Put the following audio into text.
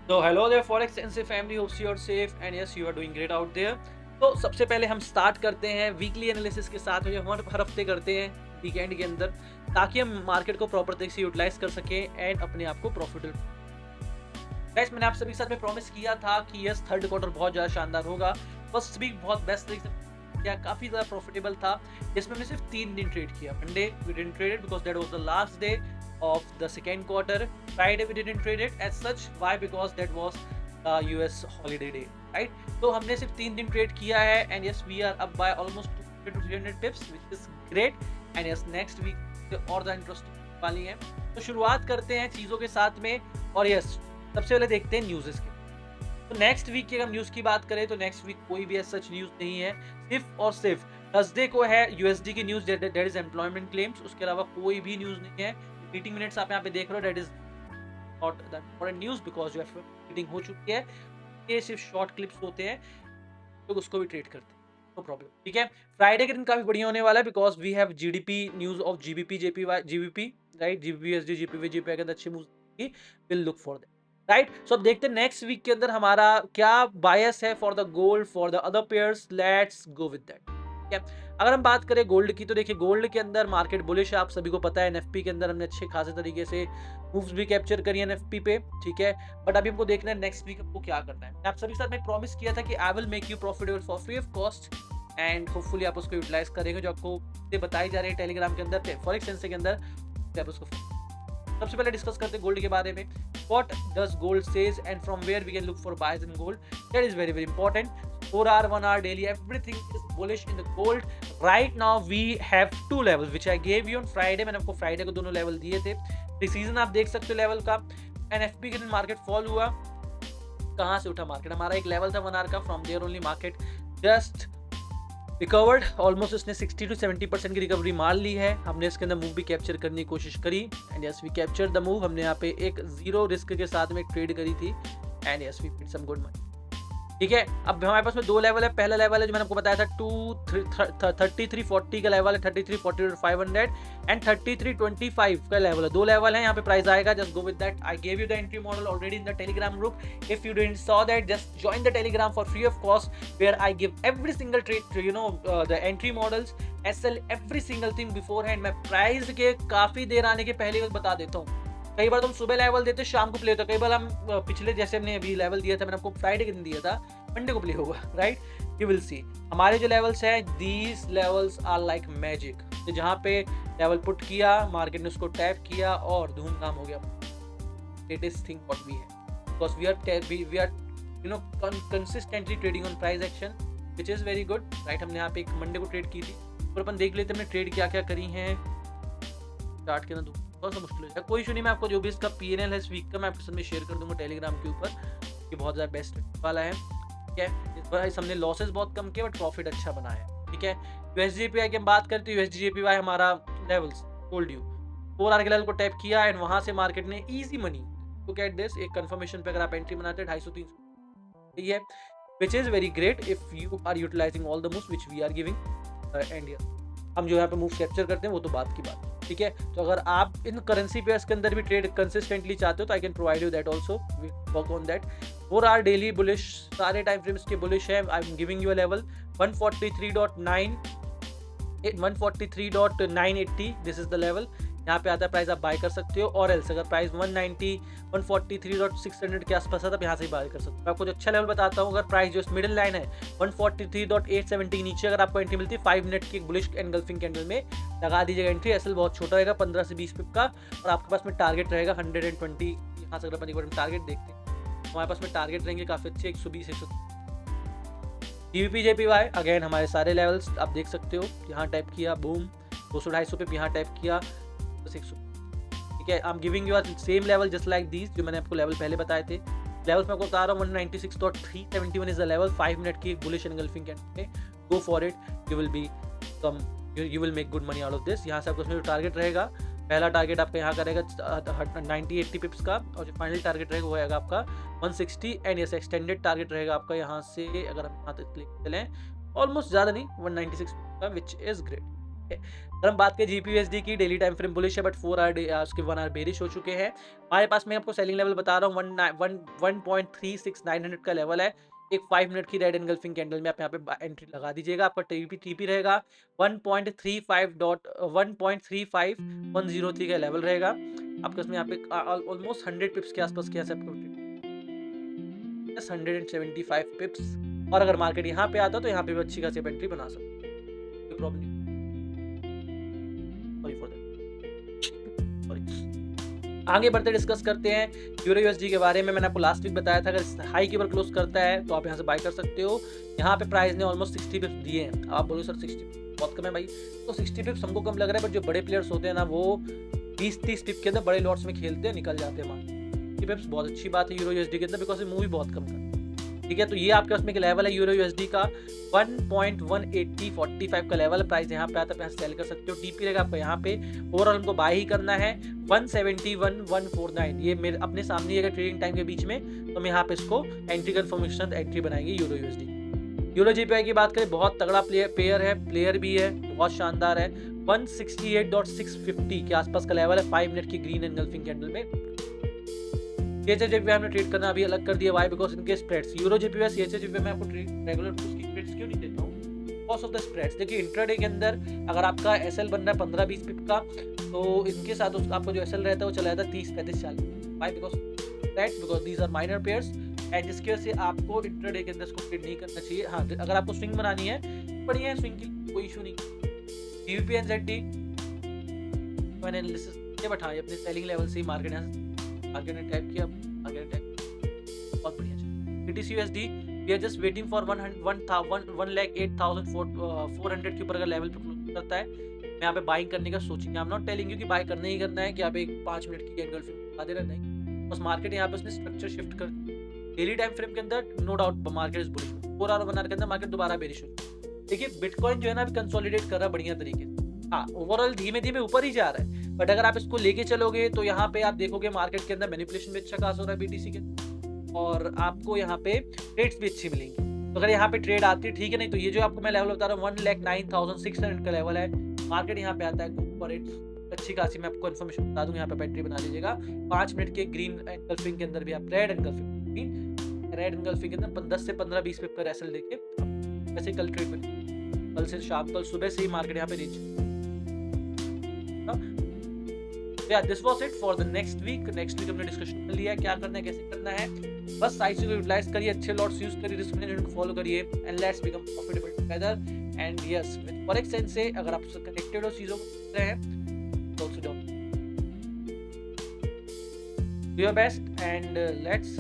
तो hello there forex NC family, hopes you are safe and yes you are doing great out there. तो सबसे पहले हम start करते हैं वीकली एनालिसिस के साथ, जो हम हर हफ्ते करते हैं वीकेंड के अंदर, ताकि हम मार्केट को प्रॉपर तरीके से यूटिलाइज कर सकें एंड अपने आप को प्रॉफिटेबल। गाइस, मैंने आप सभी के साथ में प्रॉमिस किया था कि यस थर्ड क्वार्टर बहुत ज़्यादा शानदार होगा। फर्स्ट वीक बहुत बेस्ट तरीके से किया, काफ़ी ज़्यादा प्रॉफिटेबल था, जिसमें हमने सिर्फ 3 दिन ट्रेड किया। Monday we didn't trade it because that was the last day of the second quarter. Friday we didn't trade it as such. Why? Because that was US holiday day, right? तो हमने सिर्फ 3 दिन trade किया है and yes we are up by almost 200 to 300 pips which is great and yes next week और ज़्यादा interesting वाली है। तो शुरुआत करते हैं चीज़ों के साथ में और yes सबसे पहले देखते हैं न्यूज़ के। तो नेक्स्ट वीक की अगर हम न्यूज़ की बात करें तो नेक्स्ट वीक कोई भी ऐसा सच न्यूज़ नहीं है, सिर्फ और सिर्फ थर्सडे को है यूएसडी की news, that is employment claims. उसके अलावा कोई भी न्यूज़ नहीं है। मीटिंग मिनट्स आप यहाँ पे देख रहे हो, that is not the important news because जो मीटिंग हो चुकी है। ये सिर्फ शॉर्ट क्लिप्स होते हैं, तो उसको भी ट्रेड करते हैं, नो प्रॉब्लम। ठीक है, फ्राइडे के दिन काफी बढ़िया होने वाला है because we have GDP news of GBP JPY GBP, right? GBP SD GPV GP के अंदर अच्छे moves will look for that, right? So अब देखते हैं नेक्स्ट वीक के अंदर हमारा क्या बायस है for the gold, for the other pairs. Let's go with that. ठीक है, अगर हम बात करें गोल्ड की तो देखिए गोल्ड के अंदर मार्केट बुलिश है, आप सभी को पता है। एनएफपी के अंदर हमने अच्छे खासे तरीके से मूव्स भी कैप्चर करी है एनएफपी पे, ठीक है। बट अभी हमको देखना है नेक्स्ट वीक हमको क्या करना है। मैं आप सभी के साथ में प्रॉमिस किया था कि I will make you profitable for free of cost and hopefully आप उसको यूटिलाइज करेंगे, जो आपको बताई जा रही है टेलीग्राम के अंदर, फॉरेक्स सेंस के अंदर। आप उसको सबसे पहले डिस्कस करते हैं गोल्ड के बारे में। What does gold says and from where we can look for buys in gold? That is very important. 4 hour, 1 hour, daily, everything is bullish in the gold. Right now we have two levels which I gave you on Friday. मैंने आपको Friday को दोनों level दिए थे। Precision आप देख सकते हो लेवल का। एनएफपी के दिन मार्केट फॉल हुआ, कहाँ से उठा मार्केट? हमारा एक लेवल था 1 hour का, from there only market just recovered. Almost उसने 60 to 70% की रिकवरी मार ली है। हमने इसके अंदर मूव भी कैप्चर करने की कोशिश करी and yes we capture the move. हमने यहाँ पे एक जीरो रिस्क के साथ में ट्रेड करी थी and yes we made some good money. ठीक है, अब हमारे पास में दो लेवल है। पहला लेवल है जो मैंने आपको बताया था 3340 का लेवल है, 3340 एंड 3325 का लेवल है। दो लेवल है, यहाँ पे प्राइस आएगा। Just go with that. I gave you the entry model already in the Telegram group. If you didn't saw that just join the Telegram for free of cost where I give every single trade, you know, the entry models, SL, every single thing beforehand. मैं price के काफी देर आने के पहले बता देता हूँ। कई बार तुम सुबह लेवल देते शाम को प्ले होता, कई बार हम पिछले जैसे हमने अभी लेवल दिया था, मैंने आपको फ्राइडे के दिन दिया था, मंडे को प्ले होगा, राइट? यू विल सी हमारे जो लेवल्स हैं, these levels are like magic. तो जहाँ पे लेवल पुट किया, मार्केट ने उसको टैप किया और धूमधाम हो गया। It is thing what we है because we are you know consistently trading on price action which is very good, right? हमने यहाँ पे एक मंडे को ट्रेड की थी और अपन देख लेते हमने ट्रेड क्या क्या करी हैं। चार्ट के अंदर थोड़ा सा मुश्किल है, कोई इशू नहीं। मैं आपको जो भी इसका पीएनएल है इस वीक का मैं आपके साथ में शेयर कर दूंगा टेलीग्राम के ऊपर, कि बहुत ज़्यादा बेस्ट वाला है। ठीक है, इस बार हमने लॉसेस बहुत कम किए बट प्रॉफिट अच्छा बना है। ठीक है, यूएसडीजेपीवाई की हम बात करते हैं। यूएसडीजेपीवाई हमारा लेवल्स टोल्ड यू 4 आवर के लेवल को टैप किया एंड वहां से मार्केट ने easy money to get this. एक कंफर्मेशन पे अगर आप एंट्री बनाते हैं 250-300, ठीक है, which is very great if you are utilising all the moves which we are giving and हम जो यहाँ पे मूव कैप्चर करते हैं वो तो बात की बात। ठीक है, तो अगर आप इन करेंसी पेयर्स के अंदर भी ट्रेड कंसिस्टेंटली चाहते हो तो I can provide you that also, we work on that. 4 hour daily bullish, सारे टाइम फ्रेम्स के बुलिश है। I am giving you a level 143.980, this is the level. यहाँ पे आता है प्राइस, आप बाय कर सकते हो। और एल्स अगर प्राइस 143.600 के आसपास आता है, यहाँ से ही बाय कर सकते हो। मैं आपको जो अच्छा लेवल बताता हूँ, अगर प्राइस जो मिडिल लाइन है 143.870 के नीचे अगर आपको एंट्री मिलती है 5 मिनट की एक बुलिश एनगल्फिंग कैंडल में, लगा दीजिएगा एंट्री। एसएल बहुत छोटा रहेगा, 15 से 20 पिप का, और आपके पास में टारगेट रहेगा 120। यहाँ से अगर अपन एक बार टारगेट देखते हैं तो हमारे पास में टारगेट रहेंगे काफी अच्छे, 120 130। जीबीपी जेपीवाई अगेन हमारे सारे लेवल्स आप देख सकते हो। यहाँ टाइप किया, बूम, 200-250 पे यहाँ टाइप किया, 600। ठीक है, I am giving you same level just like these, जो मैंने आपको लेवल पहले बताए थे। लेवल्स में आपको बता रहा हूँ 196.371 इज द लेवल। 5 मिनट की बुलिश एनगल्फिंग कैंडल में, go for it, you will make good money out of this. यहाँ से आपको उसमें टारगेट रहेगा, पहला टारगेट आपका यहाँ का रहेगा 90-80 पिप्स का, और जो फाइनल टारगेट रहेगा वो रहेगा आपका 160 एंड यस एक्सटेंडेड टारगेट रहेगा आपका यहाँ से, अगर हम यहाँ तक क्लिक चलें, ऑलमोस्ट ज़्यादा नहीं, 196 का, विच इज़ ग्रेट। अगर हम बात करें जीपीयूएसडी की, डेली टाइम फ्रेम बुलिश है बट 4 आवर उसके 1 आवर बेरिश हो चुके हैं। हमारे पास मैं आपको सेलिंग लेवल बता रहा हूँ, 1.36900 का लेवल है। एक 5 मिनट की रेड एनगल्फिंग कैंडल में आप यहाँ पे एंट्री लगा दीजिएगा। आपका टीपी रहेगा 1.35103 का लेवल रहेगा आपका। इसमें यहाँ पे ऑलमोस्ट 100 पिप्स के आसपास के 175 पिप्स। और अगर मार्केट यहाँ पे आता तो यहाँ पे भी अच्छी खासी एंट्री बना सकते, कोई प्रॉब्लम नहीं। आगे बढ़ते डिस्कस करते हैं यूरो यूएसडी के बारे में। मैंने आपको लास्ट वीक बताया था, अगर हाई की ऊपर क्लोज करता है तो आप यहाँ से बाय कर सकते हो। यहाँ पे प्राइस ने ऑलमोस्ट 60 पिप्स दिए हैं। आप बोलो सर 60 बहुत कम है भाई, तो 60 पिप्स हमको कम लग रहा है, बट जो बड़े प्लेयर्स होते हैं ना वो 20-30 पिप के अंदर बड़े लॉट्स में खेलते हैं, निकल जाते हैं मार्केट। पिप्स बहुत अच्छी बात है यूरो यूएसडी के अंदर, बिकॉज मूव भी बहुत कम करता है। ठीक है, तो ये आपके उसमें लेवल है यूरो यूएसडी का 1.18045 का लेवल। प्राइस यहाँ पे आता है, सेल कर सकते हो। टीपी रहेगा आपको यहाँ पे, ओवरऑल हमको बाय ही करना है 171,149। ये मेरे अपने सामने अगर ट्रेडिंग टाइम के बीच में, तो हम यहाँ पे इसको एंट्री कंफर्मेशन एंट्री बनाएंगे यूरो यूएसडी। यूरो जीपीआई की बात करें, बहुत तगड़ा प्लेयर भी है, बहुत शानदार है। 168.650 के आसपास का लेवल है, 5 मिनट की ग्रीन एनगल्फिंग कैंडल में। सीएचएचजीपी हमने ट्रेड करना अभी अलग कर दिया, वाई बिकॉज इनके स्प्रेड्स। यूरो जीपी में सीएचएचजीपी में आपको रेगुलर उसकी ट्रेड्स क्यों नहीं देता हूँ, बिकॉज ऑफ द स्प्रेड्स। देखिए इंट्राडे के अंदर अगर आपका एसएल बन रहा है 15-20 पिप का, तो इनके साथ आपको जो एसएल रहता है वो चला जाता है 30-35-40। Why because these are minor pairs, and जिसकी वजह से आपको इंट्राडे के अंदर इसको ट्रेड नहीं करना चाहिए। हाँ, अगर आपको स्विंग बनानी है बढ़िया है, स्विंग की कोई इशू नहीं। डीवीपी एनजेडी एनालिसिस ये बैठा अपने सेलिंग लेवल से मार्केट ने टैप किया, आगे टैप बहुत बढ़िया चल। BTC/USD we are just waiting for 1,08,400 के ऊपर अगर लेवल पे क्लोज करता है, मैं यहाँ पे बाइंग करने का सोचेंगे। I am not telling you कि बाय करना ही करना है, कि आप एक 5 मिनट की एनगल्फिंग बता दे रहे, नहीं। बस मार्केट यहाँ पे उसने स्ट्रक्चर शिफ्ट कर दिया। डेली टाइम फ्रेम के अंदर no doubt market is bullish, 4 hour 1 hour के अंदर मार्केट दोबारा बेरिश हो। देखिए बिटकॉइन जो है ना अभी कंसोलिडेट कर रहा है बढ़िया तरीके से। हाँ, ओवरऑल धीमे धीमे ऊपर ही जा रहा है, बट अगर आप इसको लेके चलोगे तो यहाँ पे आप देखोगे मार्केट के अंदर मैनिपुलेशन भी अच्छा खास हो रहा है बीटीसी के, और आपको यहाँ पे ट्रेड्स भी अच्छी मिलेंगी। तो अगर यहाँ पे ट्रेड आती है ठीक है, नहीं तो ये जो आपको मैं लेवल बता रहा हूँ 1,09,600 का लेवल है। मार्केट यहाँ पे आता है फॉर इट अच्छी खासी, मैं आपको इन्फॉर्मेशन बता दूँ। यहाँ पे बैटरी बना लीजिएगा 5 मिनट के ग्रीन एनगल्फिंग के अंदर भी आप रेड एनगल्फिंग के अंदर 10 से 15-20 पिप का रेसल लेके वैसे कल ट्रेड में, कल से शाम, कल सुबह से ही मार्केट यहाँ पे reach. Yeah, this was it for the next week हमने डिस्कशन कर लिया है क्या करना है, कैसे करना है। बस साइट्स को यूटिलाइज करिए, अच्छे लॉट्स यूज करिए, रिस्क मैनेजमेंट को फॉलो करिए, and let's become profitable together. And yes, with forex sense से अगर आप उससे कनेक्टेड हो चीजों को रहे हैं तो also do your best and let's